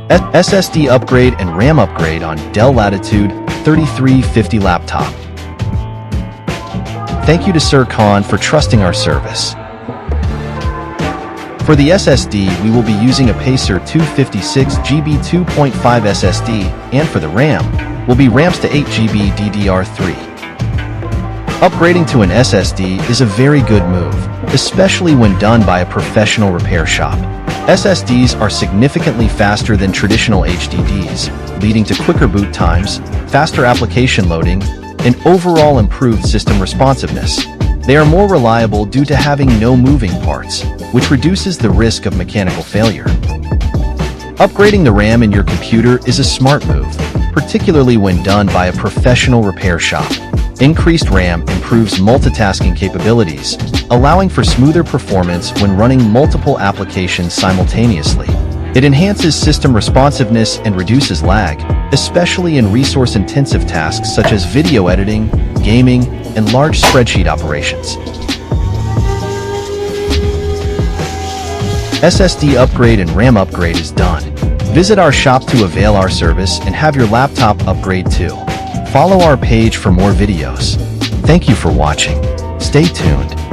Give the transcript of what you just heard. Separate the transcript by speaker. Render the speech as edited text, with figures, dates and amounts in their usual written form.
Speaker 1: SSD upgrade and RAM upgrade on Dell Latitude 3350 laptop. Thank you to Sir Khan for trusting our service. For the SSD, we will be using Apacer 256GB 2.5 SSD, and for the RAM, will be Ramsta 8GB DDR3. Upgrading to an SSD is a very good move, especially when done by a professional repair shop. SSDs are significantly faster than traditional HDDs, leading to quicker boot times, faster application loading, and overall improved system responsiveness. They are more reliable due to having no moving parts, which reduces the risk of mechanical failure. Upgrading the RAM in your computer is a smart move, particularly when done by a professional repair shop. Increased RAM improves multitasking capabilities, allowing for smoother performance when running multiple applications simultaneously. It enhances system responsiveness and reduces lag, especially in resource-intensive tasks such as video editing, gaming, and large spreadsheet operations. SSD upgrade and RAM upgrade is done. Visit our shop to avail our service and have your laptop upgrade too. Follow our page for more videos. Thank you for watching. Stay tuned.